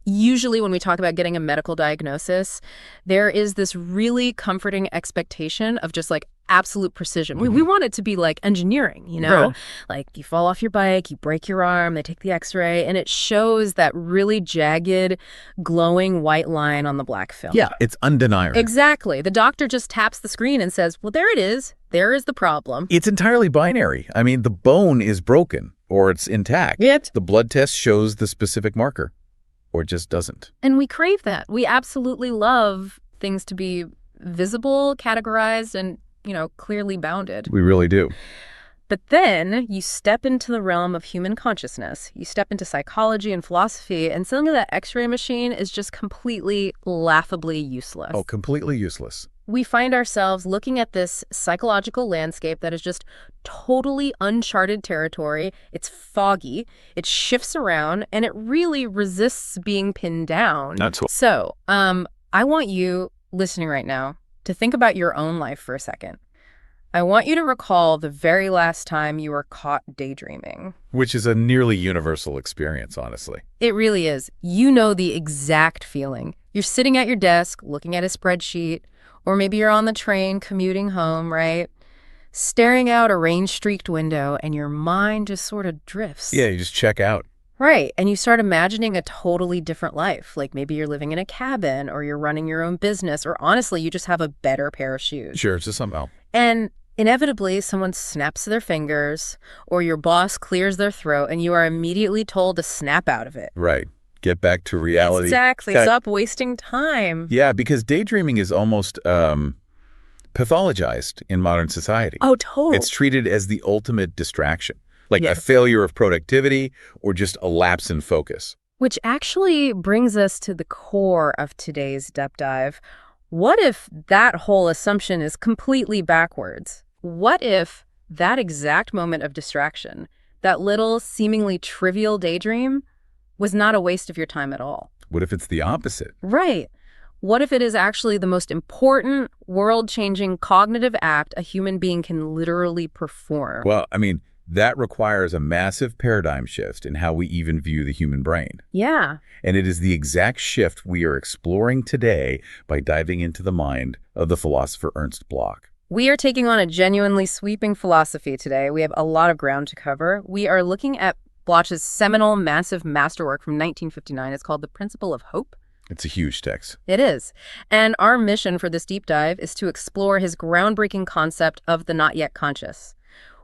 Usually when we talk about getting a medical diagnosis, there is this really comforting expectation of just like absolute precision. We want it to be like engineering, Right. Like you fall off your bike, you break your arm, they take the x-ray, and it shows that really jagged, glowing white line on the black film. Yeah, it's undeniable. Exactly. The doctor just taps the screen and says, well, there it is. There is the problem. It's entirely binary. I mean, the bone is broken or it's intact. Yep. The blood test shows the specific marker. Or it just doesn't. And we crave that. We absolutely love things to be visible, categorized, and, clearly bounded. We really do. But then you step into the realm of human consciousness. You step into psychology and philosophy, and suddenly that x-ray machine is just completely, laughably useless. Oh, completely useless. We find ourselves looking at this psychological landscape that is just totally uncharted territory. It's foggy, it shifts around, and it really resists being pinned down. So, I want you, listening right now, to think about your own life for a second. I want you to recall the very last time you were caught daydreaming. Which is a nearly universal experience, honestly. It really is. You know the exact feeling. You're sitting at your desk, looking at a spreadsheet, or maybe you're on the train commuting home, right? Staring out a rain-streaked window, and your mind just sort of drifts. Yeah, you just check out. Right, and you start imagining a totally different life. Like maybe you're living in a cabin, or you're running your own business, or honestly, you just have a better pair of shoes. Sure, just somehow. And inevitably, someone snaps their fingers, or your boss clears their throat, and you are immediately told to snap out of it. Right. Get back to reality. Exactly. Stop wasting time. Yeah, because daydreaming is almost pathologized in modern society. Oh, totally. It's treated as the ultimate distraction, like a failure of productivity or just a lapse in focus. Which actually brings us to the core of today's Deep Dive. What if that whole assumption is completely backwards? What if that exact moment of distraction, that little seemingly trivial daydream, was not a waste of your time at all? What if it's the opposite? Right. What if it is actually the most important, world-changing cognitive act a human being can literally perform? Well, I mean, that requires a massive paradigm shift in how we even view the human brain. Yeah. And it is the exact shift we are exploring today by diving into the mind of the philosopher Ernst Bloch. We are taking on a genuinely sweeping philosophy today. We have a lot of ground to cover. We are looking at Bloch's seminal, massive masterwork from 1959. It's called The Principle of Hope. It's a huge text. It is. And our mission for this deep dive is to explore his groundbreaking concept of the not yet conscious.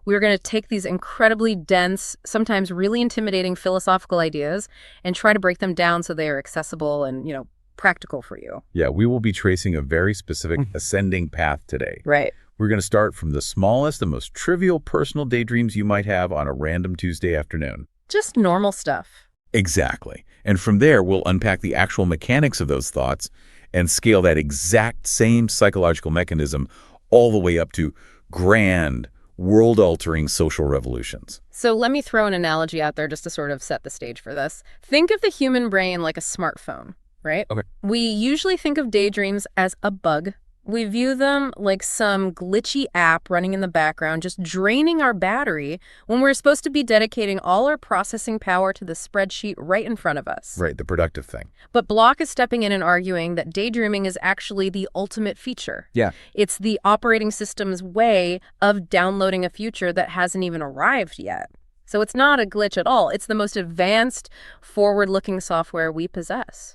We're going to take these incredibly dense, sometimes really intimidating philosophical ideas and try to break them down so they are accessible and, practical for you. Yeah, we will be tracing a very specific ascending path today. Right. We're going to start from the smallest, the most trivial personal daydreams you might have on a random Tuesday afternoon. Just normal stuff. Exactly. And from there, we'll unpack the actual mechanics of those thoughts and scale that exact same psychological mechanism all the way up to grand, world-altering social revolutions. So let me throw an analogy out there just to sort of set the stage for this. Think of the human brain like a smartphone, right? Okay. We usually think of daydreams as a bug. We view them like some glitchy app running in the background, just draining our battery when we're supposed to be dedicating all our processing power to the spreadsheet right in front of us. Right, the productive thing. But Bloch is stepping in and arguing that daydreaming is actually the ultimate feature. Yeah. It's the operating system's way of downloading a future that hasn't even arrived yet. So it's not a glitch at all. It's the most advanced, forward-looking software we possess.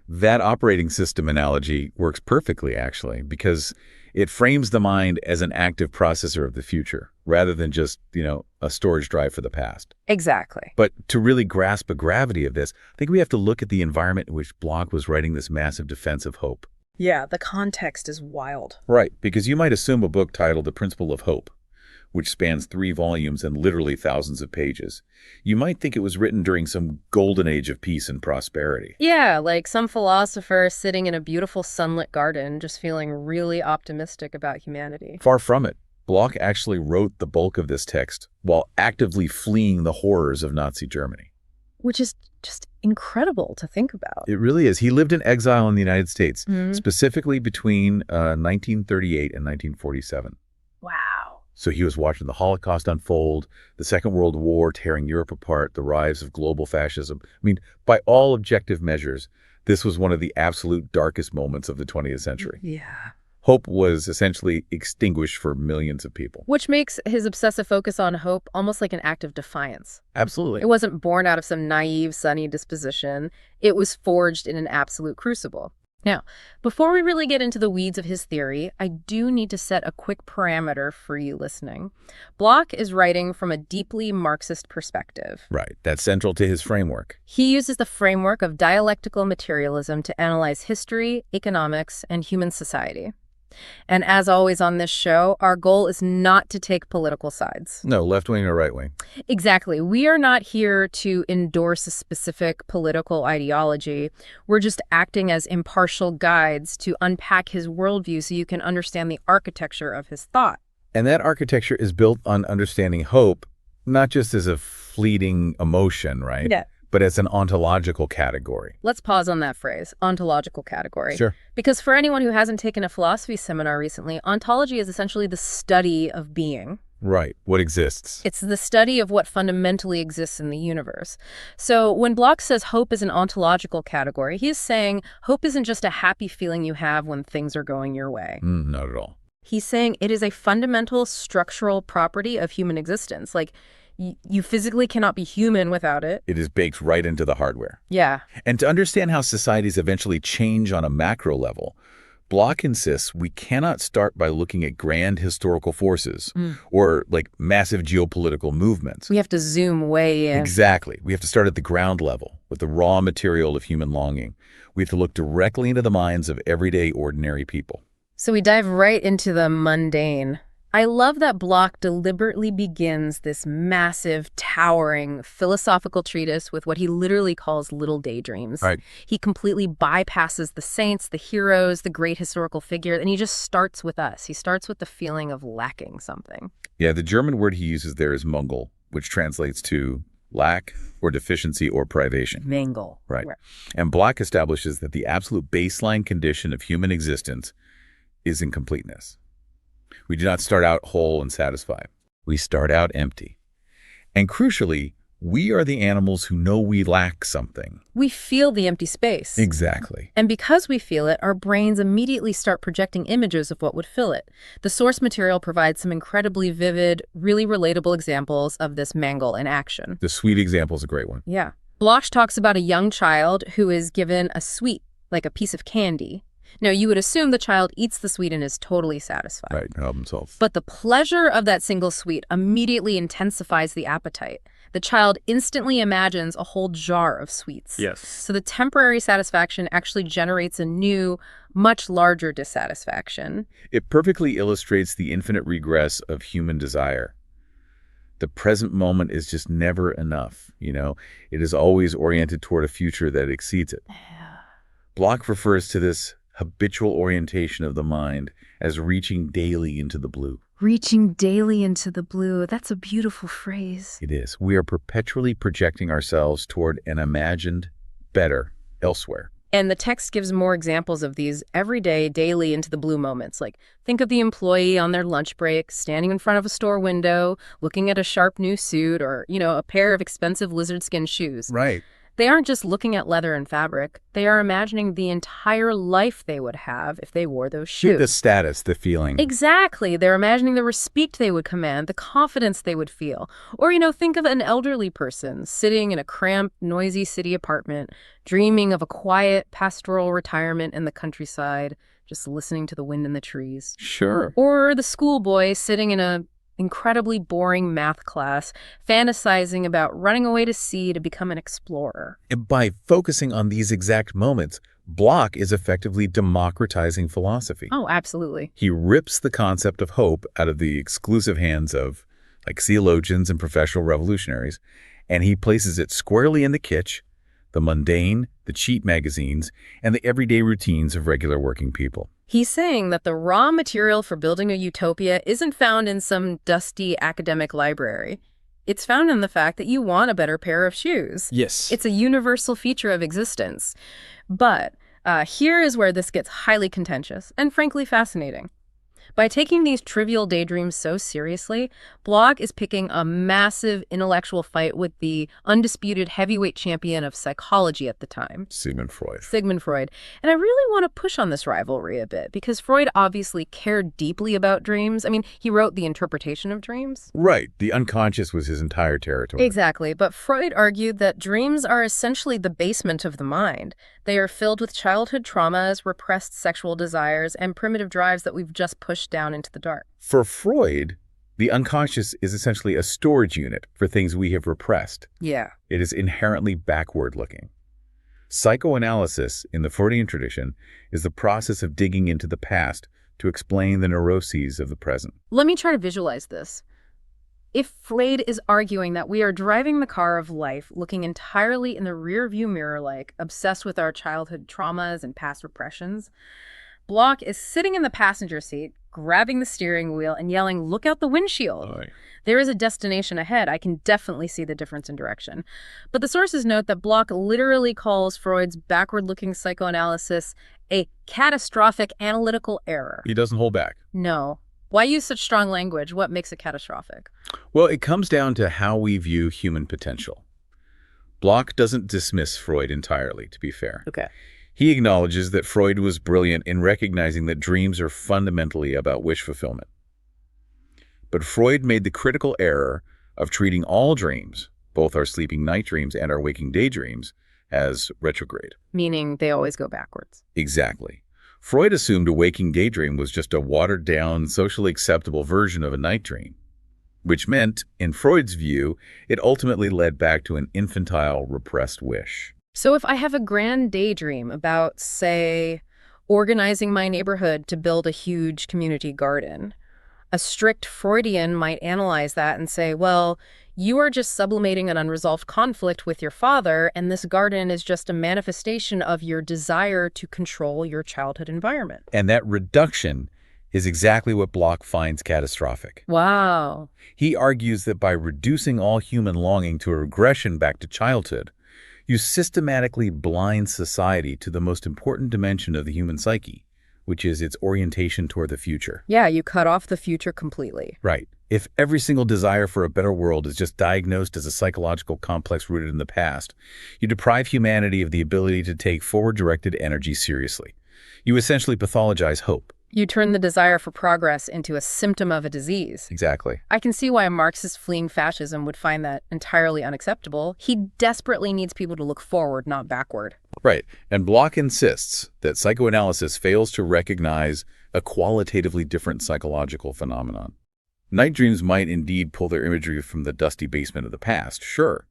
That operating system analogy works perfectly, actually, because it frames the mind as an active processor of the future, rather than just, a storage drive for the past. Exactly. But to really grasp the gravity of this, I think we have to look at the environment in which Bloch was writing this massive defense of hope. Yeah, the context is wild. Right, because you might assume a book titled The Principle of Hope, which spans 3 volumes and literally thousands of pages. You might think it was written during some golden age of peace and prosperity. Yeah, like some philosopher sitting in a beautiful sunlit garden, just feeling really optimistic about humanity. Far from it. Bloch actually wrote the bulk of this text while actively fleeing the horrors of Nazi Germany. Which is just incredible to think about. It really is. He lived in exile in the United States, specifically between 1938 and 1947. Wow. So he was watching the Holocaust unfold, the Second World War tearing Europe apart, the rise of global fascism. I mean, by all objective measures, this was one of the absolute darkest moments of the 20th century. Yeah. Hope was essentially extinguished for millions of people. Which makes his obsessive focus on hope almost like an act of defiance. Absolutely. It wasn't born out of some naive, sunny disposition. It was forged in an absolute crucible. Now, before we really get into the weeds of his theory, I do need to set a quick parameter for you listening. Bloch is writing from a deeply Marxist perspective. Right. That's central to his framework. He uses the framework of dialectical materialism to analyze history, economics, and human society. And as always on this show, our goal is not to take political sides. No, left wing or right wing. Exactly. We are not here to endorse a specific political ideology. We're just acting as impartial guides to unpack his worldview so you can understand the architecture of his thought. And that architecture is built on understanding hope, not just as a fleeting emotion, right? Yeah. But as an ontological category. Let's pause on that phrase, ontological category. Sure. Because for anyone who hasn't taken a philosophy seminar recently, ontology is essentially the study of being. Right. What exists. It's the study of what fundamentally exists in the universe. So when Bloch says hope is an ontological category, he's saying hope isn't just a happy feeling you have when things are going your way. Not at all. He's saying it is a fundamental structural property of human existence. Like, you physically cannot be human without it. It is baked right into the hardware. Yeah. And to understand how societies eventually change on a macro level, Bloch insists we cannot start by looking at grand historical forces or like massive geopolitical movements. We have to zoom way in. Exactly. We have to start at the ground level with the raw material of human longing. We have to look directly into the minds of everyday, ordinary people. So we dive right into the mundane. I love that Bloch deliberately begins this massive, towering philosophical treatise with what he literally calls little daydreams. Right. He completely bypasses the saints, the heroes, the great historical figure, and he just starts with us. He starts with the feeling of lacking something. Yeah, the German word he uses there is Mangel, which translates to lack or deficiency or privation. Mangel. Right. And Bloch establishes that the absolute baseline condition of human existence is incompleteness. We do not start out whole and satisfied. We start out empty. And crucially, we are the animals who know we lack something. We feel the empty space. Exactly. And because we feel it, our brains immediately start projecting images of what would fill it. The source material provides some incredibly vivid, really relatable examples of this Mangel in action. The sweet example is a great one. Yeah. Bloch talks about a young child who is given a sweet, like a piece of candy. Now, you would assume the child eats the sweet and is totally satisfied. Right, help himself. But the pleasure of that single sweet immediately intensifies the appetite. The child instantly imagines a whole jar of sweets. Yes. So the temporary satisfaction actually generates a new, much larger dissatisfaction. It perfectly illustrates the infinite regress of human desire. The present moment is just never enough, you know? It is always oriented toward a future that exceeds it. Bloch refers to this habitual orientation of the mind as reaching daily into the blue. Reaching daily into the blue. That's a beautiful phrase. It is. We are perpetually projecting ourselves toward an imagined better elsewhere. And the text gives more examples of these everyday, daily into the blue moments. Like, think of the employee on their lunch break, standing in front of a store window, looking at a sharp new suit or, a pair of expensive lizard skin shoes. Right. They aren't just looking at leather and fabric. They are imagining the entire life they would have if they wore those shoes. The status, the feeling. Exactly. They're imagining the respect they would command, the confidence they would feel. Or, think of an elderly person sitting in a cramped, noisy city apartment, dreaming of a quiet, pastoral retirement in the countryside, just listening to the wind in the trees. Sure. Or the schoolboy sitting in a incredibly boring math class, fantasizing about running away to sea to become an explorer. And by focusing on these exact moments, Bloch is effectively democratizing philosophy. Oh, absolutely. He rips the concept of hope out of the exclusive hands of, theologians and professional revolutionaries, and he places it squarely in the kitsch, the mundane, the cheap magazines, and the everyday routines of regular working people. He's saying that the raw material for building a utopia isn't found in some dusty academic library. It's found in the fact that you want a better pair of shoes. Yes. It's a universal feature of existence. But here is where this gets highly contentious and frankly fascinating. By taking these trivial daydreams so seriously, Bloch is picking a massive intellectual fight with the undisputed heavyweight champion of psychology at the time, Sigmund Freud. Sigmund Freud. And I really want to push on this rivalry a bit, because Freud obviously cared deeply about dreams. I mean, he wrote The Interpretation of Dreams. Right. The unconscious was his entire territory. Exactly. But Freud argued that dreams are essentially the basement of the mind. They are filled with childhood traumas, repressed sexual desires, and primitive drives that we've just pushed down into the dark. For Freud, the unconscious is essentially a storage unit for things we have repressed. Yeah. It is inherently backward-looking. Psychoanalysis, in the Freudian tradition, is the process of digging into the past to explain the neuroses of the present. Let me try to visualize this. If Freud is arguing that we are driving the car of life, looking entirely in the rearview mirror, like obsessed with our childhood traumas and past repressions, Bloch is sitting in the passenger seat, grabbing the steering wheel and yelling, "Look out the windshield." Oy. There is a destination ahead. I can definitely see the difference in direction. But the sources note that Bloch literally calls Freud's backward-looking psychoanalysis a catastrophic analytical error. He doesn't hold back. No. Why use such strong language? What makes it catastrophic? Well, it comes down to how we view human potential. Bloch doesn't dismiss Freud entirely, to be fair. Okay. He acknowledges that Freud was brilliant in recognizing that dreams are fundamentally about wish fulfillment. But Freud made the critical error of treating all dreams, both our sleeping night dreams and our waking daydreams, as retrograde. Meaning they always go backwards. Exactly. Freud assumed a waking daydream was just a watered-down, socially acceptable version of a night dream, which meant, in Freud's view, it ultimately led back to an infantile, repressed wish. So if I have a grand daydream about, say, organizing my neighborhood to build a huge community garden, a strict Freudian might analyze that and say, well, you are just sublimating an unresolved conflict with your father, and this garden is just a manifestation of your desire to control your childhood environment. And that reduction is exactly what Bloch finds catastrophic. Wow. He argues that by reducing all human longing to a regression back to childhood, you systematically blind society to the most important dimension of the human psyche, which is its orientation toward the future. Yeah, you cut off the future completely. Right. If every single desire for a better world is just diagnosed as a psychological complex rooted in the past, you deprive humanity of the ability to take forward-directed energy seriously. You essentially pathologize hope. You turn the desire for progress into a symptom of a disease. Exactly. I can see why a Marxist fleeing fascism would find that entirely unacceptable. He desperately needs people to look forward, not backward. Right. And Bloch insists that psychoanalysis fails to recognize a qualitatively different psychological phenomenon. Night dreams might indeed pull their imagery from the dusty basement of the past, sure.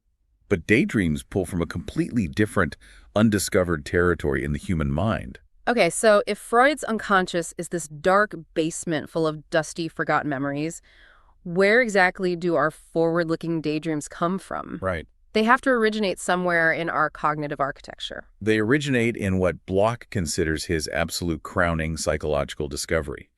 But daydreams pull from a completely different, undiscovered territory in the human mind. Okay, so if Freud's unconscious is this dark basement full of dusty, forgotten memories, where exactly do our forward-looking daydreams come from? Right. They have to originate somewhere in our cognitive architecture. They originate in what Bloch considers his absolute crowning psychological discovery.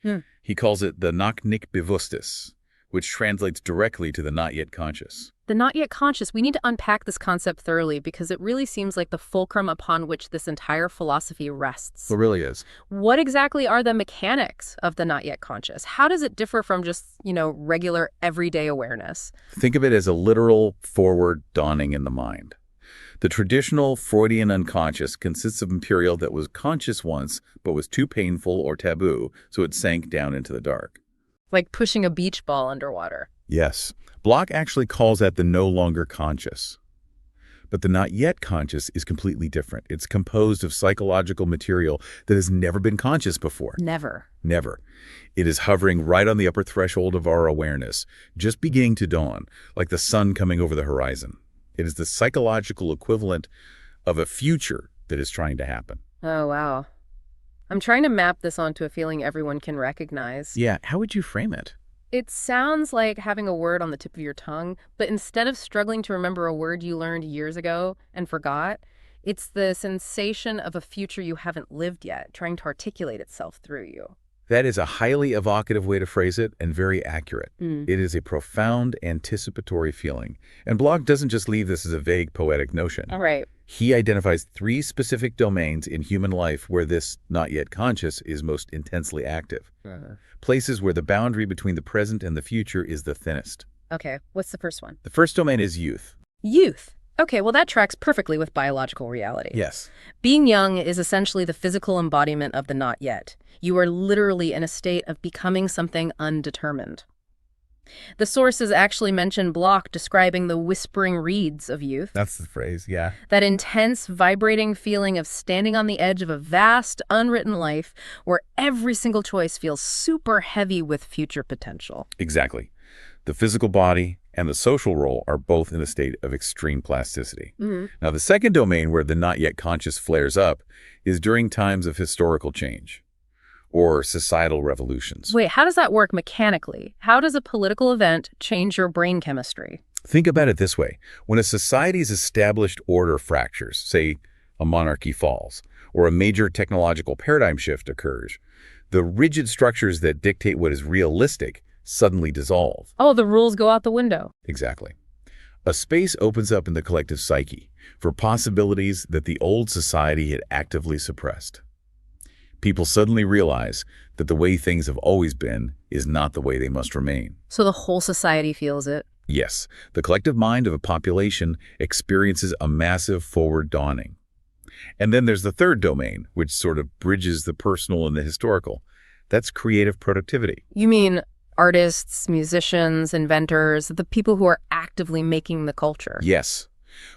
He calls it the Noch-Nicht-Bewusstes, which translates directly to the not yet conscious. The not yet conscious, we need to unpack this concept thoroughly because it really seems like the fulcrum upon which this entire philosophy rests. It really is. What exactly are the mechanics of the not yet conscious? How does it differ from just, regular everyday awareness? Think of it as a literal forward dawning in the mind. The traditional Freudian unconscious consists of material that was conscious once but was too painful or taboo, so it sank down into the dark. Like pushing a beach ball underwater. Yes. Bloch actually calls that the no longer conscious. But the not yet conscious is completely different. It's composed of psychological material that has never been conscious before. Never. Never. It is hovering right on the upper threshold of our awareness, just beginning to dawn, like the sun coming over the horizon. It is the psychological equivalent of a future that is trying to happen. Oh, wow. I'm trying to map this onto a feeling everyone can recognize. Yeah, how would you frame it? It sounds like having a word on the tip of your tongue, but instead of struggling to remember a word you learned years ago and forgot, it's the sensation of a future you haven't lived yet, trying to articulate itself through you. That is a highly evocative way to phrase it and very accurate. It is a profound anticipatory feeling. And Bloch doesn't just leave this as a vague poetic notion. All right. He identifies 3 specific domains in human life where this not yet conscious is most intensely active. Places where the boundary between the present and the future is the thinnest. Okay, what's the first one? The first domain is youth. Youth. Okay, well that tracks perfectly with biological reality. Yes. Being young is essentially the physical embodiment of the not yet. You are literally in a state of becoming something undetermined. The sources actually mention Bloch describing the whispering reeds of youth. That's the phrase, yeah. That intense, vibrating feeling of standing on the edge of a vast, unwritten life where every single choice feels super heavy with future potential. Exactly. The physical body and the social role are both in a state of extreme plasticity. Now, the second domain where the not yet conscious flares up is during times of historical change or societal revolutions. Wait, how does that work mechanically? How does a political event change your brain chemistry? Think about it this way. When a society's established order fractures, say a monarchy falls, or a major technological paradigm shift occurs, the rigid structures that dictate what is realistic suddenly dissolve. Oh, the rules go out the window. Exactly. A space opens up in the collective psyche for possibilities that the old society had actively suppressed. People suddenly realize that the way things have always been is not the way they must remain. So the whole society feels it. Yes, the collective mind of a population experiences a massive forward dawning. And then there's the third domain, which sort of bridges the personal and the historical. That's creative productivity. You mean artists, musicians, inventors, the people who are actively making the culture? Yes.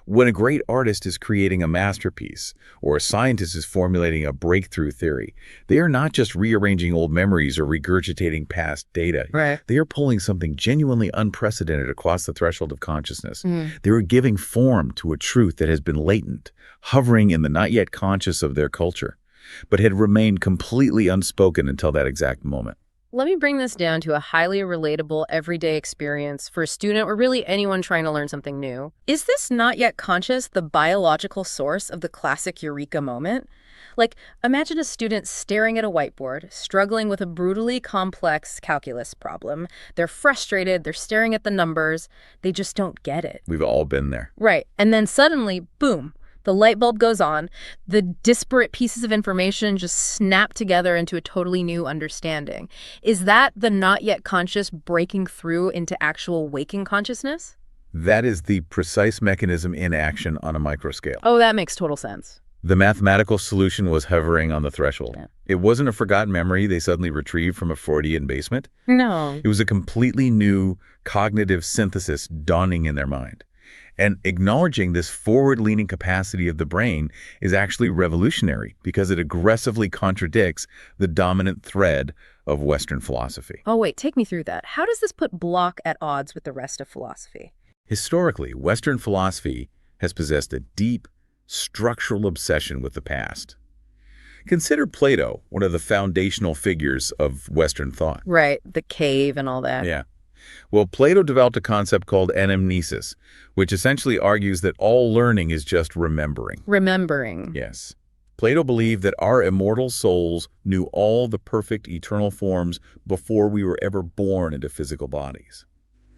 When a great artist is creating a masterpiece or a scientist is formulating a breakthrough theory, they are not just rearranging old memories or regurgitating past data. Right. They are pulling something genuinely unprecedented across the threshold of consciousness. They are giving form to a truth that has been latent, hovering in the not yet conscious of their culture, but had remained completely unspoken until that exact moment. Let me bring this down to a highly relatable everyday experience for a student or really anyone trying to learn something new. Is this not yet conscious the biological source of the classic eureka moment? Like, imagine a student staring at a whiteboard, struggling with a brutally complex calculus problem. They're frustrated, they're staring at the numbers, they just don't get it. We've all been there. Right, and then suddenly, boom. The light bulb goes on, the disparate pieces of information just snap together into a totally new understanding. Is that the not yet conscious breaking through into actual waking consciousness? That is the precise mechanism in action on a microscale. Oh, that makes total sense. The mathematical solution was hovering on the threshold. Yeah. It wasn't a forgotten memory they suddenly retrieved from a Freudian basement. No. It was a completely new cognitive synthesis dawning in their mind. And acknowledging this forward-leaning capacity of the brain is actually revolutionary because it aggressively contradicts the dominant thread of Western philosophy. Oh, wait, take me through that. How does this put Bloch at odds with the rest of philosophy? Historically, Western philosophy has possessed a deep, structural obsession with the past. Consider Plato, one of the foundational figures of Western thought. Right, the cave and all that. Yeah. Well, Plato developed a concept called anamnesis, which essentially argues that all learning is just remembering. Remembering. Yes. Plato believed that our immortal souls knew all the perfect eternal forms before we were ever born into physical bodies.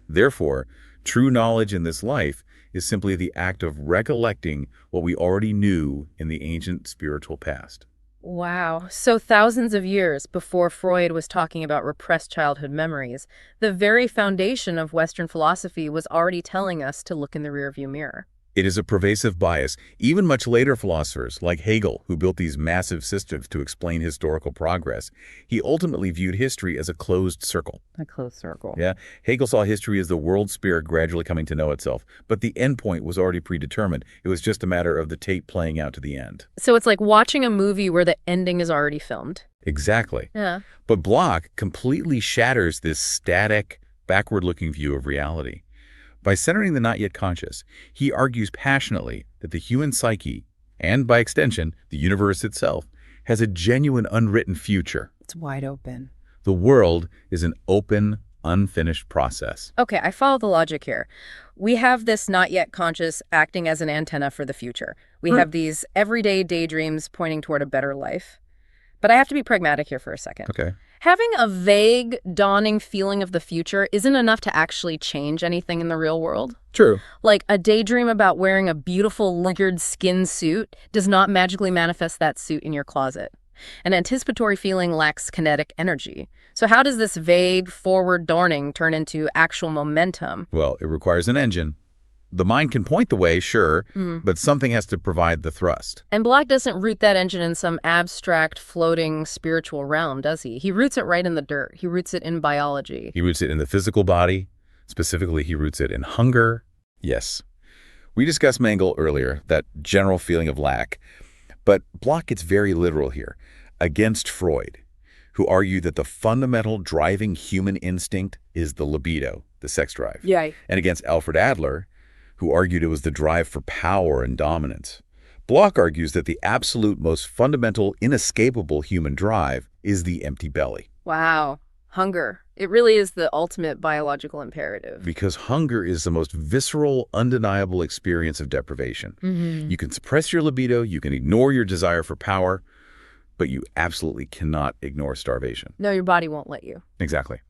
Therefore, true knowledge in this life is simply the act of recollecting what we already knew in the ancient spiritual past. Wow. So thousands of years before Freud was talking about repressed childhood memories, the very foundation of Western philosophy was already telling us to look in the rearview mirror. It is a pervasive bias. Even much later philosophers, like Hegel, who built these massive systems to explain historical progress, he ultimately viewed history as a closed circle. A closed circle. Yeah, Hegel saw history as the world spirit gradually coming to know itself, but the end point was already predetermined. It was just a matter of the tape playing out to the end. So it's like watching a movie where the ending is already filmed. Exactly. Yeah. But Bloch completely shatters this static, backward-looking view of reality. By centering the not yet conscious, he argues passionately that the human psyche, and by extension, the universe itself, has a genuine unwritten future. It's wide open. The world is an open, unfinished process. Okay, I follow the logic here. We have this not yet conscious acting as an antenna for the future. We have these everyday daydreams pointing toward a better life. But I have to be pragmatic here for a second. Okay. Having a vague, dawning feeling of the future isn't enough to actually change anything in the real world. True. Like a daydream about wearing a beautiful lizard skin suit does not magically manifest that suit in your closet. An anticipatory feeling lacks kinetic energy. So how does this vague, forward dawning turn into actual momentum? Well, it requires an engine. The mind can point the way, sure, but something has to provide the thrust. And Bloch doesn't root that engine in some abstract, floating, spiritual realm, does he? He roots it right in the dirt. He roots it in biology. He roots it in the physical body. Specifically, he roots it in hunger. Yes. We discussed Mengele earlier, that general feeling of lack. But Bloch gets very literal here, against Freud, who argued that the fundamental driving human instinct is the libido, the sex drive. Yay. And against Alfred Adler, who argued it was the drive for power and dominance. Bloch argues that the absolute most fundamental, inescapable human drive is the empty belly. Wow. Hunger. It really is the ultimate biological imperative. Because hunger is the most visceral, undeniable experience of deprivation. You can suppress your libido, you can ignore your desire for power, but you absolutely cannot ignore starvation. No, your body won't let you. Exactly.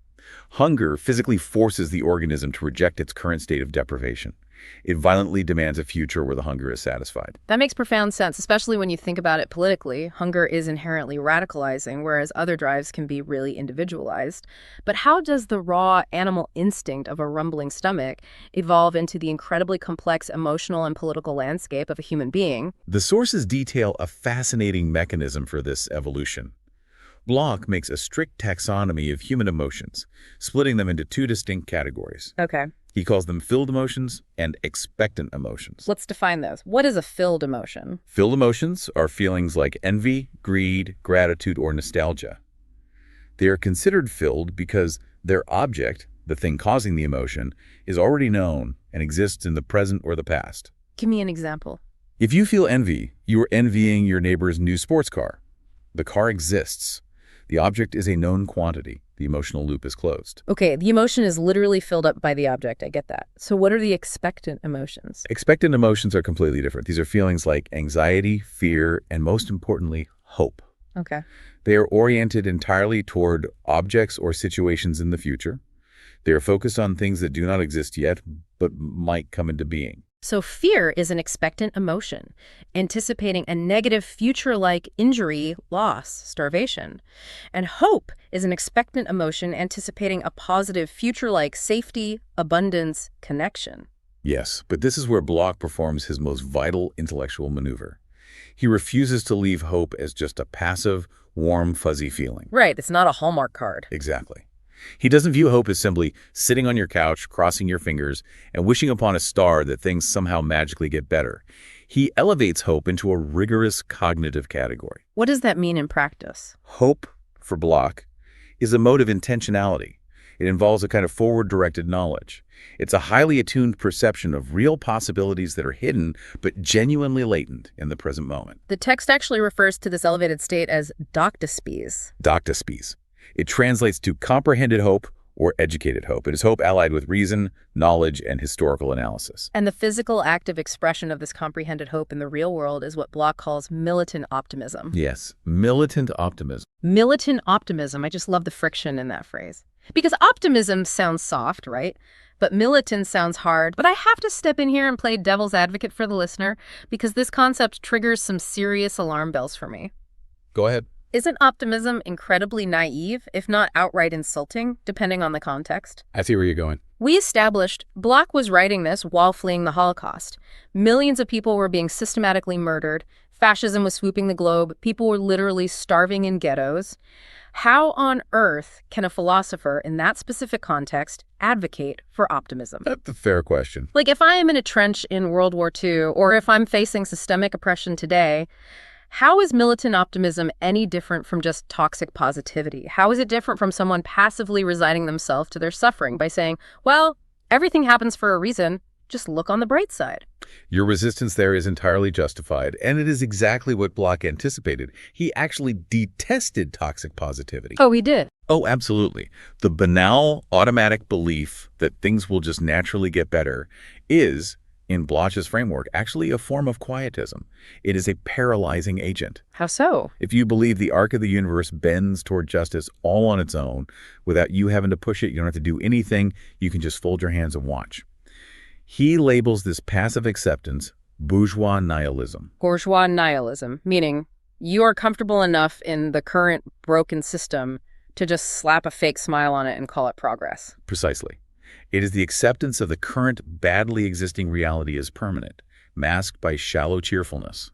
Hunger physically forces the organism to reject its current state of deprivation. It violently demands a future where the hunger is satisfied. That makes profound sense, especially when you think about it politically. Hunger is inherently radicalizing, whereas other drives can be really individualized. But how does the raw animal instinct of a rumbling stomach evolve into the incredibly complex emotional and political landscape of a human being? The sources detail a fascinating mechanism for this evolution. Bloch makes a strict taxonomy of human emotions, splitting them into two distinct categories. Okay. He calls them filled emotions and expectant emotions. Let's define those. What is a filled emotion? Filled emotions are feelings like envy, greed, gratitude, or nostalgia. They are considered filled because their object, the thing causing the emotion, is already known and exists in the present or the past. Give me an example. If you feel envy, you are envying your neighbor's new sports car. The car exists. The object is a known quantity. The emotional loop is closed. Okay, the emotion is literally filled up by the object. I get that. So what are the expectant emotions? Expectant emotions are completely different. These are feelings like anxiety, fear, and most importantly, hope. Okay. They are oriented entirely toward objects or situations in the future. They are focused on things that do not exist yet, but might come into being. So fear is an expectant emotion, anticipating a negative future-like injury, loss, starvation. And hope is an expectant emotion anticipating a positive future-like safety, abundance, connection. Yes, but this is where Bloch performs his most vital intellectual maneuver. He refuses to leave hope as just a passive, warm, fuzzy feeling. Right, it's not a Hallmark card. Exactly. He doesn't view hope as simply sitting on your couch, crossing your fingers, and wishing upon a star that things somehow magically get better. He elevates hope into a rigorous cognitive category. What does that mean in practice? Hope, for Bloch, is a mode of intentionality. It involves a kind of forward-directed knowledge. It's a highly attuned perception of real possibilities that are hidden but genuinely latent in the present moment. The text actually refers to this elevated state as doctispes. Doctispes. It translates to comprehended hope or educated hope. It is hope allied with reason, knowledge, and historical analysis. And the physical active expression of this comprehended hope in the real world is what Bloch calls militant optimism. Yes, militant optimism. Militant optimism. I just love the friction in that phrase. Because optimism sounds soft, right? But militant sounds hard. But I have to step in here and play devil's advocate for the listener because this concept triggers some serious alarm bells for me. Go ahead. Isn't optimism incredibly naive, if not outright insulting, depending on the context? I see where you're going. We established Bloch was writing this while fleeing the Holocaust. Millions of people were being systematically murdered. Fascism was swooping the globe. People were literally starving in ghettos. How on earth can a philosopher in that specific context advocate for optimism? That's a fair question. Like if I am in a trench in World War II, or if I'm facing systemic oppression today, how is militant optimism any different from just toxic positivity? How is it different from someone passively resigning themselves to their suffering by saying, well, everything happens for a reason, just look on the bright side? Your resistance there is entirely justified, and it is exactly what Bloch anticipated. He actually detested toxic positivity. Oh, he did? Oh, absolutely. The banal, automatic belief that things will just naturally get better is, in Bloch's framework, actually a form of quietism. It is a paralyzing agent. How so? If you believe the arc of the universe bends toward justice all on its own, without you having to push it, you don't have to do anything, you can just fold your hands and watch. He labels this passive acceptance bourgeois nihilism. Bourgeois nihilism, meaning you are comfortable enough in the current broken system to just slap a fake smile on it and call it progress. Precisely. It is the acceptance of the current badly existing reality as permanent, masked by shallow cheerfulness.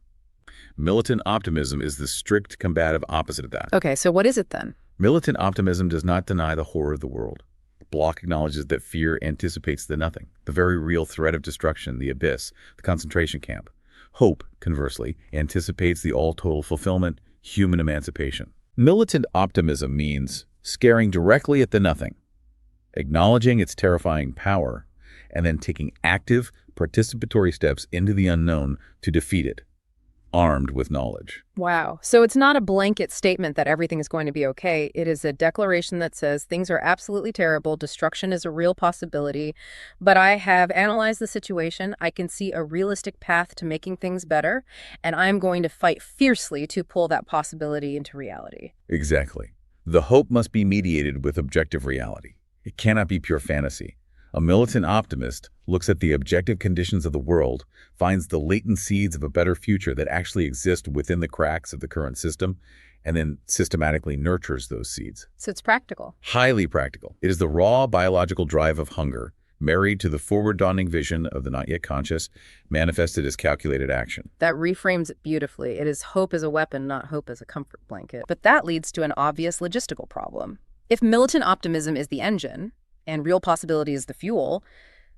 Militant optimism is the strict combative opposite of that. Okay, so what is it then? Militant optimism does not deny the horror of the world. Bloch acknowledges that fear anticipates the nothing, the very real threat of destruction, the abyss, the concentration camp. Hope, conversely, anticipates the all-total fulfillment, human emancipation. Militant optimism means staring directly at the nothing, acknowledging its terrifying power, and then taking active, participatory steps into the unknown to defeat it, armed with knowledge. Wow. So it's not a blanket statement that everything is going to be okay. It is a declaration that says things are absolutely terrible, destruction is a real possibility, but I have analyzed the situation, I can see a realistic path to making things better, and I'm going to fight fiercely to pull that possibility into reality. Exactly. The hope must be mediated with objective reality. It cannot be pure fantasy. A militant optimist looks at the objective conditions of the world, finds the latent seeds of a better future that actually exist within the cracks of the current system, and then systematically nurtures those seeds. So it's practical. Highly practical. It is the raw biological drive of hunger, married to the forward-dawning vision of the not-yet-conscious, manifested as calculated action. That reframes it beautifully. It is hope as a weapon, not hope as a comfort blanket. But that leads to an obvious logistical problem. If militant optimism is the engine, and real possibility is the fuel,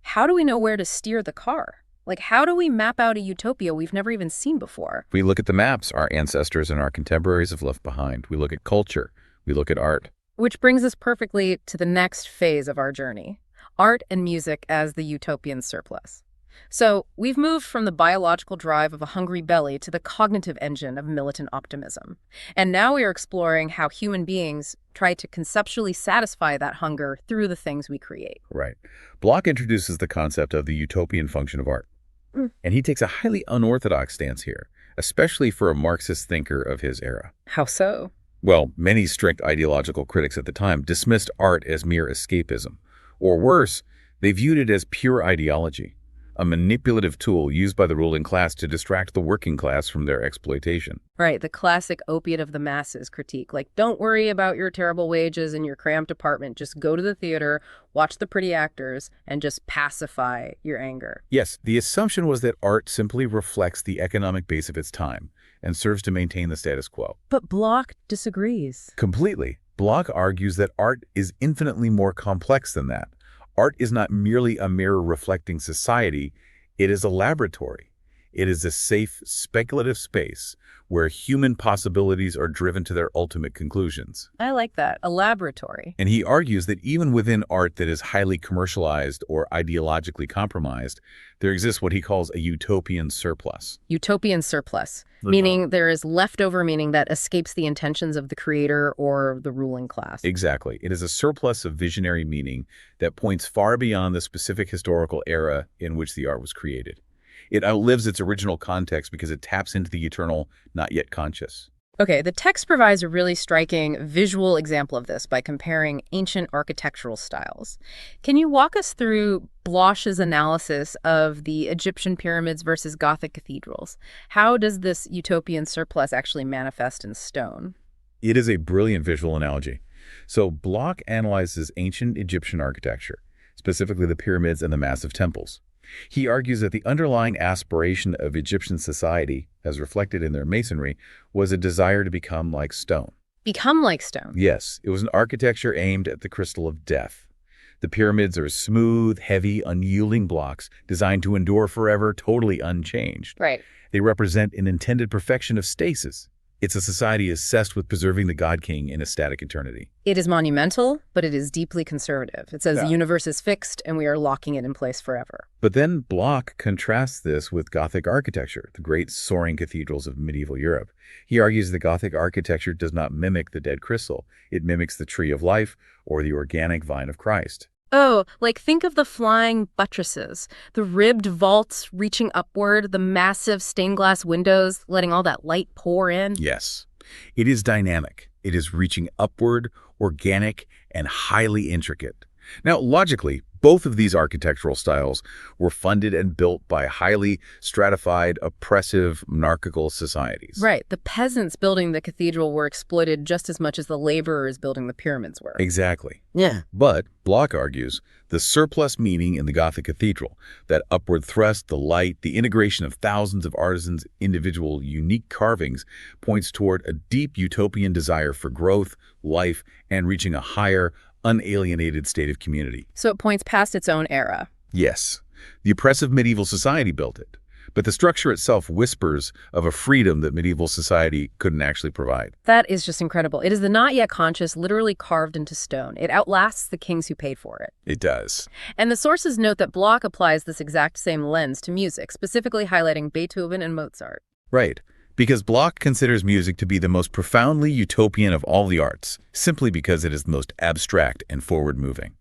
how do we know where to steer the car? Like, how do we map out a utopia we've never even seen before? We look at the maps our ancestors and our contemporaries have left behind. We look at culture. We look at art. Which brings us perfectly to the next phase of our journey. Art and music as the utopian surplus. So we've moved from the biological drive of a hungry belly to the cognitive engine of militant optimism. And now we are exploring how human beings try to conceptually satisfy that hunger through the things we create. Right. Bloch introduces the concept of the utopian function of art. And he takes a highly unorthodox stance here, especially for a Marxist thinker of his era. How so? Well, many strict ideological critics at the time dismissed art as mere escapism. Or worse, they viewed it as pure ideology, a manipulative tool used by the ruling class to distract the working class from their exploitation. Right, the classic opiate of the masses critique. Like, don't worry about your terrible wages and your cramped apartment. Just go to the theater, watch the pretty actors, and just pacify your anger. Yes, the assumption was that art simply reflects the economic base of its time and serves to maintain the status quo. But Bloch disagrees. Completely. Bloch argues that art is infinitely more complex than that. Art is not merely a mirror reflecting society, it is a laboratory. It is a safe, speculative space where human possibilities are driven to their ultimate conclusions. I like that, a laboratory. And he argues that even within art that is highly commercialized or ideologically compromised, there exists what he calls a utopian surplus. Utopian surplus, meaning there is leftover meaning that escapes the intentions of the creator or the ruling class. Exactly. It is a surplus of visionary meaning that points far beyond the specific historical era in which the art was created. It outlives its original context because it taps into the eternal, not yet conscious. Okay, the text provides a really striking visual example of this by comparing ancient architectural styles. Can you walk us through Bloch's analysis of the Egyptian pyramids versus Gothic cathedrals? How does this utopian surplus actually manifest in stone? It is a brilliant visual analogy. So Bloch analyzes ancient Egyptian architecture, specifically the pyramids and the massive temples. He argues that the underlying aspiration of Egyptian society, as reflected in their masonry, was a desire to become like stone. Become like stone? Yes, it was an architecture aimed at the crystal of death. The pyramids are smooth, heavy, unyielding blocks designed to endure forever, totally unchanged. Right. They represent an intended perfection of stasis. It's a society obsessed with preserving the God King in a static eternity. It is monumental, but it is deeply conservative. It says the universe is fixed and we are locking it in place forever. But then Bloch contrasts this with Gothic architecture, the great soaring cathedrals of medieval Europe. He argues that Gothic architecture does not mimic the dead crystal. It mimics the tree of life or the organic vine of Christ. Oh, like think of the flying buttresses, the ribbed vaults reaching upward, the massive stained glass windows letting all that light pour in. Yes. It is dynamic. It is reaching upward, organic, and highly intricate. Now, logically, both of these architectural styles were funded and built by highly stratified, oppressive, monarchical societies. Right, the peasants building the cathedral were exploited just as much as the laborers building the pyramids were. Exactly. Yeah. But, Bloch argues, the surplus meaning in the Gothic cathedral, that upward thrust, the light, the integration of thousands of artisans' individual unique carvings, points toward a deep utopian desire for growth, life, and reaching a higher, unalienated state of community. So it points past its own era. Yes, the oppressive medieval society built it, but the structure itself whispers of a freedom that medieval society couldn't actually provide. That is just incredible. It is the not yet conscious literally carved into stone. It outlasts the kings who paid for it. It does. And the sources note that Bloch applies this exact same lens to music, specifically highlighting Beethoven and Mozart. Right. Because Bloch considers music to be the most profoundly utopian of all the arts, simply because it is the most abstract and forward-moving.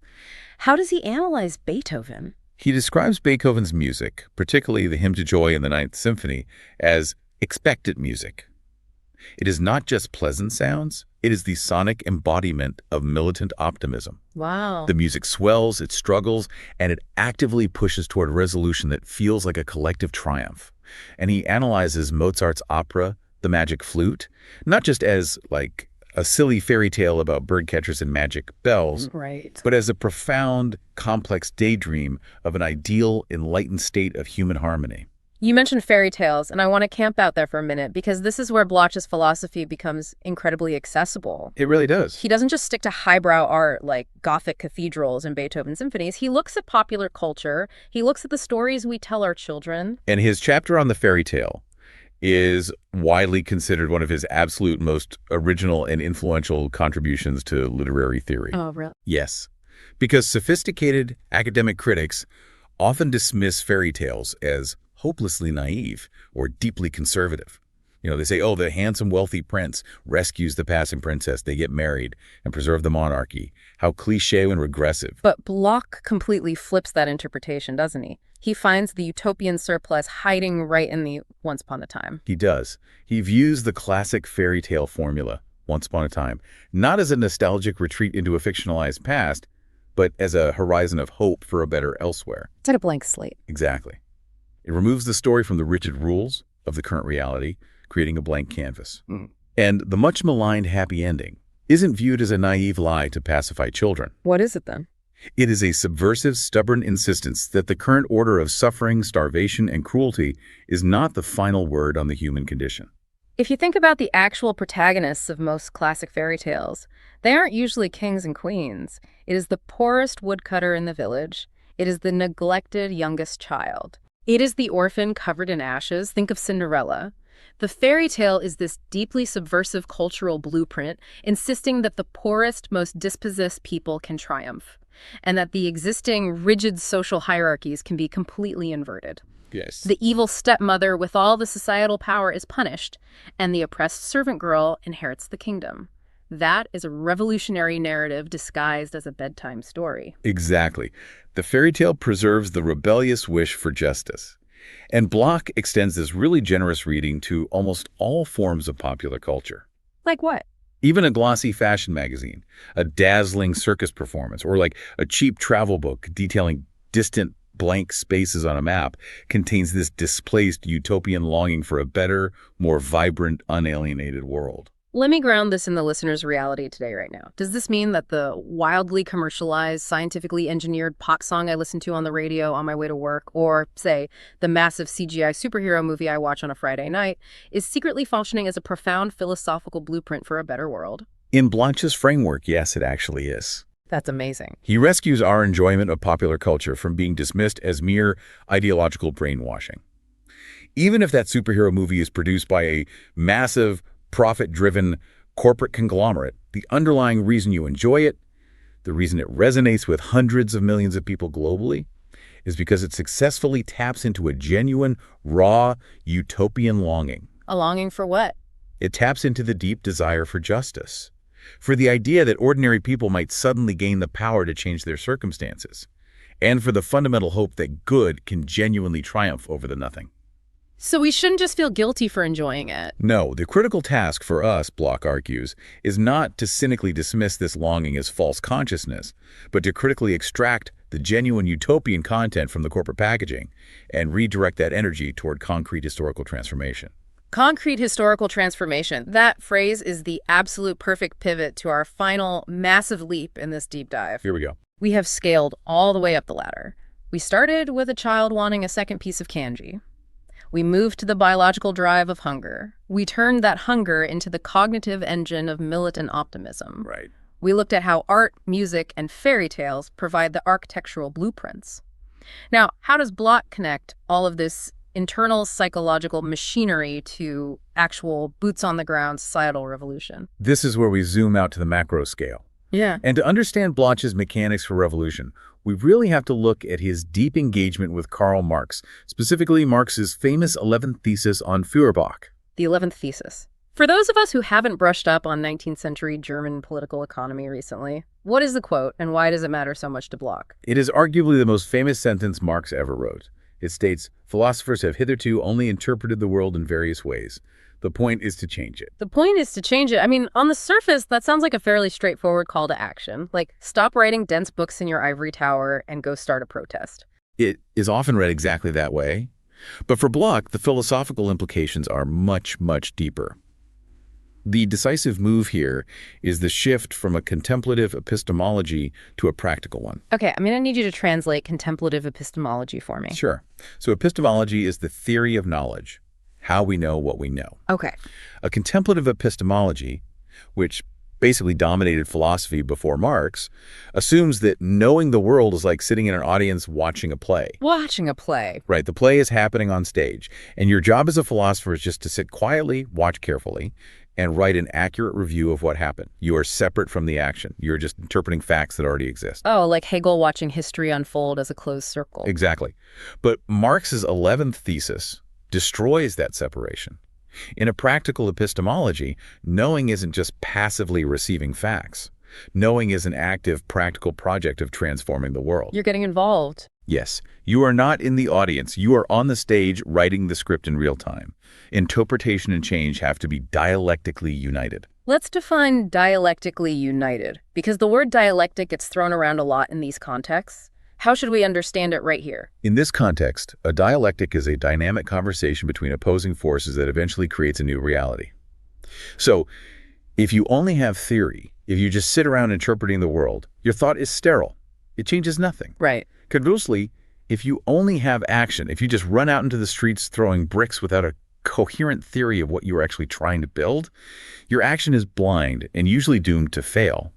How does he analyze Beethoven? He describes Beethoven's music, particularly the Hymn to Joy in the Ninth Symphony, as expectant music. It is not just pleasant sounds, it is the sonic embodiment of militant optimism. Wow. The music swells, it struggles, and it actively pushes toward a resolution that feels like a collective triumph. And he analyzes Mozart's opera, The Magic Flute, not just as, like, a silly fairy tale about birdcatchers and magic bells, Right. but as a profound, complex daydream of an ideal, enlightened state of human harmony. You mentioned fairy tales, and I want to camp out there for a minute because this is where Bloch's philosophy becomes incredibly accessible. It really does. He doesn't just stick to highbrow art like Gothic cathedrals and Beethoven symphonies. He looks at popular culture. He looks at the stories we tell our children. And his chapter on the fairy tale is widely considered one of his absolute most original and influential contributions to literary theory. Oh, really? Yes, because sophisticated academic critics often dismiss fairy tales as hopelessly naive or deeply conservative. You know, they say, oh, the handsome, wealthy prince rescues the passing princess, they get married, and preserve the monarchy. How cliché and regressive. But Bloch completely flips that interpretation, doesn't he? He finds the utopian surplus hiding right in the once upon a time. He does. He views the classic fairy tale formula, once upon a time, not as a nostalgic retreat into a fictionalized past, but as a horizon of hope for a better elsewhere. It's like a blank slate. Exactly. It removes the story from the rigid rules of the current reality, creating a blank canvas. And the much maligned happy ending isn't viewed as a naive lie to pacify children. What is it then? It is a subversive, stubborn insistence that the current order of suffering, starvation, and cruelty is not the final word on the human condition. If you think about the actual protagonists of most classic fairy tales, they aren't usually kings and queens. It is the poorest woodcutter in the village. It is the neglected youngest child. It is the orphan covered in ashes. Think of Cinderella. The fairy tale is this deeply subversive cultural blueprint, insisting that the poorest, most dispossessed people can triumph, and that the existing rigid social hierarchies can be completely inverted. Yes. The evil stepmother with all the societal power is punished, and the oppressed servant girl inherits the kingdom. That is a revolutionary narrative disguised as a bedtime story. Exactly. The fairy tale preserves the rebellious wish for justice. And Bloch extends this really generous reading to almost all forms of popular culture. Like what? Even a glossy fashion magazine, a dazzling circus performance, or like a cheap travel book detailing distant blank spaces on a map contains this displaced utopian longing for a better, more vibrant, unalienated world. Let me ground this in the listener's reality today right now. Does this mean that the wildly commercialized, scientifically engineered pop song I listen to on the radio on my way to work, or, say, the massive CGI superhero movie I watch on a Friday night, is secretly functioning as a profound philosophical blueprint for a better world? In Bloch's framework, yes, it actually is. That's amazing. He rescues our enjoyment of popular culture from being dismissed as mere ideological brainwashing. Even if that superhero movie is produced by a massive, profit-driven corporate conglomerate, the underlying reason you enjoy it, the reason it resonates with hundreds of millions of people globally, is because it successfully taps into a genuine, raw, utopian longing. A longing for what? It taps into the deep desire for justice, for the idea that ordinary people might suddenly gain the power to change their circumstances, and for the fundamental hope that good can genuinely triumph over the nothing. So we shouldn't just feel guilty for enjoying it. No, the critical task for us, Bloch argues, is not to cynically dismiss this longing as false consciousness, but to critically extract the genuine utopian content from the corporate packaging and redirect that energy toward concrete historical transformation. Concrete historical transformation. That phrase is the absolute perfect pivot to our final massive leap in this deep dive. Here we go. We have scaled all the way up the ladder. We started with a child wanting a second piece of kanji. We moved to the biological drive of hunger. We turned that hunger into the cognitive engine of militant optimism. Right. We looked at how art, music, and fairy tales provide the architectural blueprints. Now, how does Bloch connect all of this internal psychological machinery to actual boots-on-the-ground societal revolution? This is where we zoom out to the macro scale. Yeah. And to understand Bloch's mechanics for revolution, we really have to look at his deep engagement with Karl Marx, specifically Marx's famous 11th thesis on Feuerbach. The 11th thesis. For those of us who haven't brushed up on 19th century German political economy recently, what is the quote and why does it matter so much to Bloch? It is arguably the most famous sentence Marx ever wrote. It states, "Philosophers have hitherto only interpreted the world in various ways. The point is to change it." The point is to change it. I mean, on the surface, that sounds like a fairly straightforward call to action. Like, stop writing dense books in your ivory tower and go start a protest. It is often read exactly that way. But for Bloch, the philosophical implications are much, much deeper. The decisive move here is the shift from a contemplative epistemology to a practical one. Okay, I'm going to need you to translate contemplative epistemology for me. Sure. So epistemology is the theory of knowledge, how we know what we know. Okay. A contemplative epistemology, which basically dominated philosophy before Marx, assumes that knowing the world is like sitting in an audience watching a play. Watching a play. Right, the play is happening on stage, and your job as a philosopher is just to sit quietly, watch carefully, and write an accurate review of what happened. You are separate from the action. You're just interpreting facts that already exist. Oh, like Hegel watching history unfold as a closed circle. Exactly. But Marx's 11th thesis destroys that separation. In a practical epistemology, knowing isn't just passively receiving facts. Knowing is an active, practical project of transforming the world. You're getting involved. Yes, you are not in the audience. You are on the stage writing the script in real time. Interpretation and change have to be dialectically united. Let's define dialectically united, because the word dialectic gets thrown around a lot in these contexts. How should we understand it right here? In this context, a dialectic is a dynamic conversation between opposing forces that eventually creates a new reality. So, if you only have theory, if you just sit around interpreting the world, your thought is sterile. It changes nothing. Right. Conversely, if you only have action, if you just run out into the streets throwing bricks without a coherent theory of what you are actually trying to build, your action is blind and usually doomed to fail.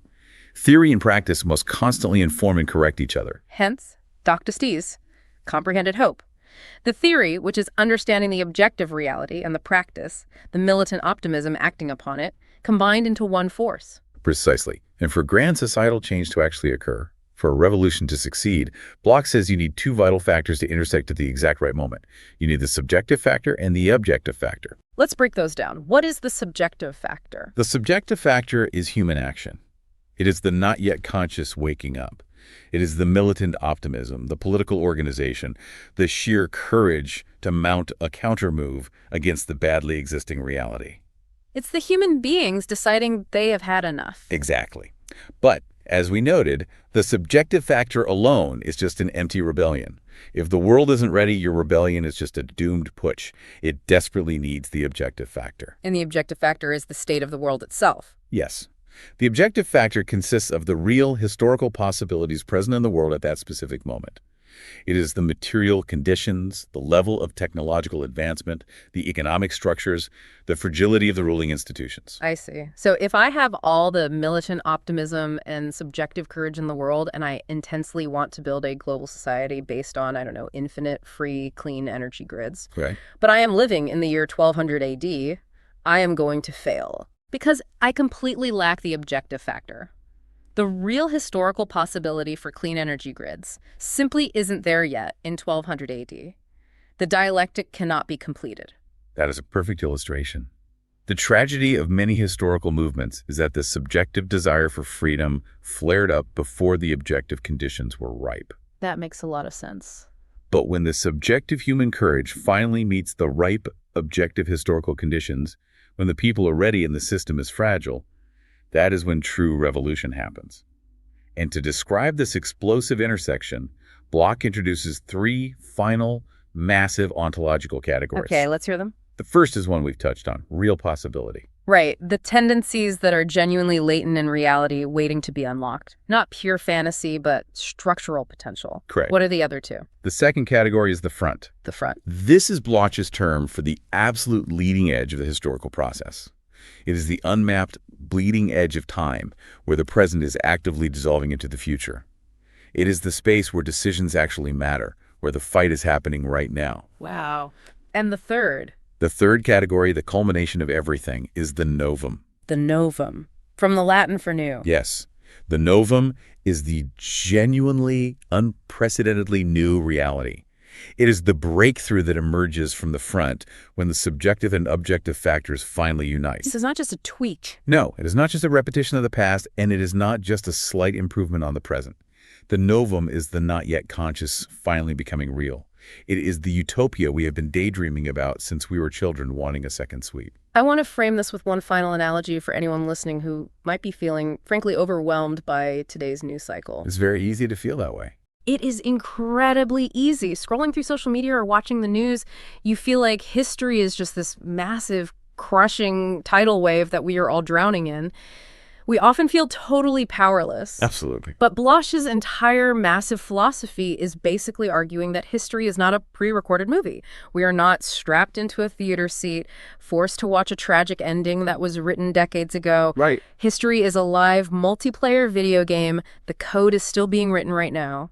Theory and practice must constantly inform and correct each other. Hence, Dr. Stee's comprehended hope. The theory, which is understanding the objective reality, and the practice, the militant optimism acting upon it, combined into one force. Precisely. And for grand societal change to actually occur, for a revolution to succeed, Bloch says you need two vital factors to intersect at the exact right moment. You need the subjective factor and the objective factor. Let's break those down. What is the subjective factor? The subjective factor is human action. It is the not yet conscious waking up. It is the militant optimism, the political organization, the sheer courage to mount a countermove against the badly existing reality. It's the human beings deciding they have had enough. Exactly. But, as we noted, the subjective factor alone is just an empty rebellion. If the world isn't ready, your rebellion is just a doomed putsch. It desperately needs the objective factor. And the objective factor is the state of the world itself. Yes. The objective factor consists of the real historical possibilities present in the world at that specific moment. It is the material conditions, the level of technological advancement, the economic structures, the fragility of the ruling institutions. I see. So if I have all the militant optimism and subjective courage in the world, and I intensely want to build a global society based on, I don't know, infinite, free, clean energy grids, Right. but I am living in the year 1200 AD, I am going to fail because I completely lack the objective factor. The real historical possibility for clean energy grids simply isn't there yet in 1200 AD. The dialectic cannot be completed. That is a perfect illustration. The tragedy of many historical movements is that the subjective desire for freedom flared up before the objective conditions were ripe. That makes a lot of sense. But when the subjective human courage finally meets the ripe objective historical conditions, when the people are ready and the system is fragile, that is when true revolution happens. And to describe this explosive intersection, Bloch introduces three final, massive ontological categories. Okay, let's hear them. The first is one we've touched on, real possibility. Right, the tendencies that are genuinely latent in reality waiting to be unlocked. Not pure fantasy, but structural potential. Correct. What are the other two? The second category is the front. The front. This is Bloch's term for the absolute leading edge of the historical process. It is the unmapped, bleeding edge of time, where the present is actively dissolving into the future. It is the space where decisions actually matter, where the fight is happening right now. Wow. And the third? The third category, the culmination of everything, is the novum. The novum. From the Latin for new. Yes. The novum is the genuinely, unprecedentedly new reality. It is the breakthrough that emerges from the front when the subjective and objective factors finally unite. This is not just a tweak. No, it is not just a repetition of the past, and it is not just a slight improvement on the present. The novum is the not yet conscious finally becoming real. It is the utopia we have been daydreaming about since we were children wanting a second sweep. I want to frame this with one final analogy for anyone listening who might be feeling, frankly, overwhelmed by today's news cycle. It's very easy to feel that way. It is incredibly easy. Scrolling through social media or watching the news, you feel like history is just this massive, crushing tidal wave that we are all drowning in. We often feel totally powerless. Absolutely. But Bloch's entire massive philosophy is basically arguing that history is not a pre-recorded movie. We are not strapped into a theater seat, forced to watch a tragic ending that was written decades ago. Right. History is a live, multiplayer video game. The code is still being written right now.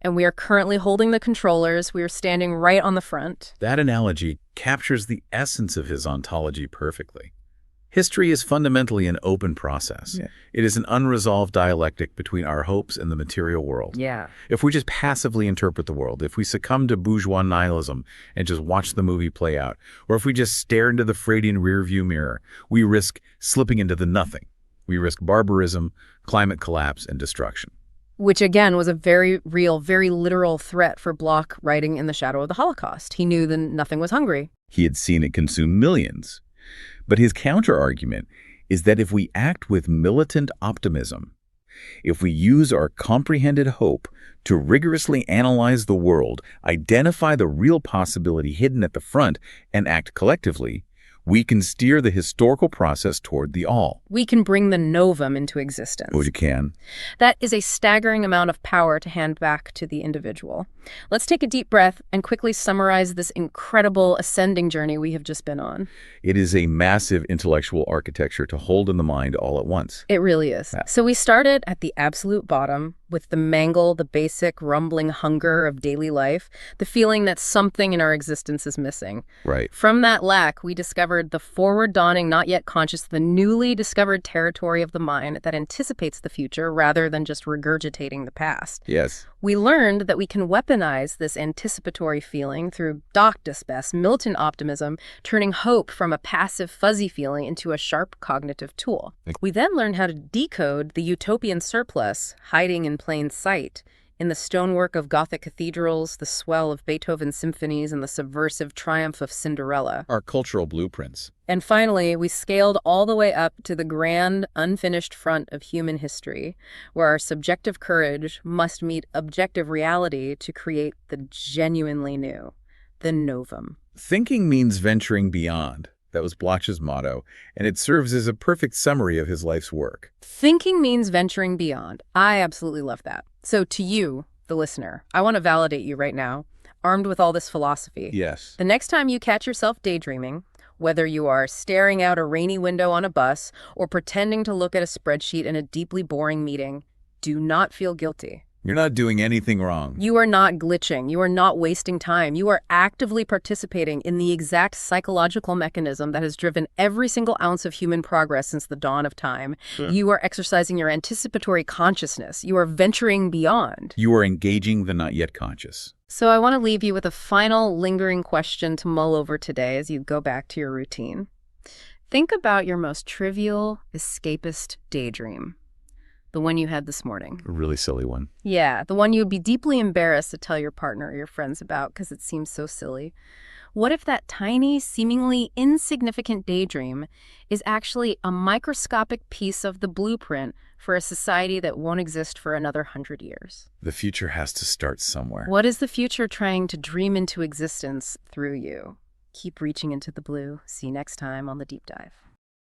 And we are currently holding the controllers. We are standing right on the front. That analogy captures the essence of his ontology perfectly. History is fundamentally an open process. Yeah. It is an unresolved dialectic between our hopes and the material world. Yeah. If we just passively interpret the world, if we succumb to bourgeois nihilism and just watch the movie play out, or if we just stare into the Freudian rearview mirror, we risk slipping into the nothing. We risk barbarism, climate collapse, and destruction. Which, again, was a very real, very literal threat for Bloch writing in the shadow of the Holocaust. He knew that nothing was hungry. He had seen it consume millions. But his counter-argument is that if we act with militant optimism, if we use our comprehended hope to rigorously analyze the world, identify the real possibility hidden at the front, and act collectively, we can steer the historical process toward the all. We can bring the novum into existence. Oh, you can. That is a staggering amount of power to hand back to the individual. Let's take a deep breath and quickly summarize this incredible ascending journey we have just been on. It is a massive intellectual architecture to hold in the mind all at once. It really is. Yeah. So we started at the absolute bottom with the mangle, the basic rumbling hunger of daily life, the feeling that something in our existence is missing. Right. From that lack, we discovered the forward-dawning, not yet conscious, the newly discovered territory of the mind that anticipates the future rather than just regurgitating the past. Yes. We learned that we can weaponize this anticipatory feeling through Doctus, militant optimism, turning hope from a passive, fuzzy feeling into a sharp cognitive tool. We then learned how to decode the utopian surplus hiding in plain sight in the stonework of Gothic cathedrals, the swell of Beethoven's symphonies, and the subversive triumph of Cinderella. Our cultural blueprints. And finally, we scaled all the way up to the grand, unfinished front of human history, where our subjective courage must meet objective reality to create the genuinely new, the novum. Thinking means venturing beyond. That was Bloch's motto, and it serves as a perfect summary of his life's work. Thinking means venturing beyond. I absolutely love that. So to you, the listener, I want to validate you right now, armed with all this philosophy. Yes. The next time you catch yourself daydreaming, whether you are staring out a rainy window on a bus or pretending to look at a spreadsheet in a deeply boring meeting, do not feel guilty. You're not doing anything wrong. You are not glitching. You are not wasting time. You are actively participating in the exact psychological mechanism that has driven every single ounce of human progress since the dawn of time. Sure. You are exercising your anticipatory consciousness. You are venturing beyond. You are engaging the not yet conscious. So I want to leave you with a final lingering question to mull over today as you go back to your routine. Think about your most trivial, escapist daydream. The one you had this morning. A really silly one. Yeah, the one you would be deeply embarrassed to tell your partner or your friends about because it seems so silly. What if that tiny, seemingly insignificant daydream is actually a microscopic piece of the blueprint for a society that won't exist for another 100 years? The future has to start somewhere. What is the future trying to dream into existence through you? Keep reaching into the blue. See you next time on The Deep Dive.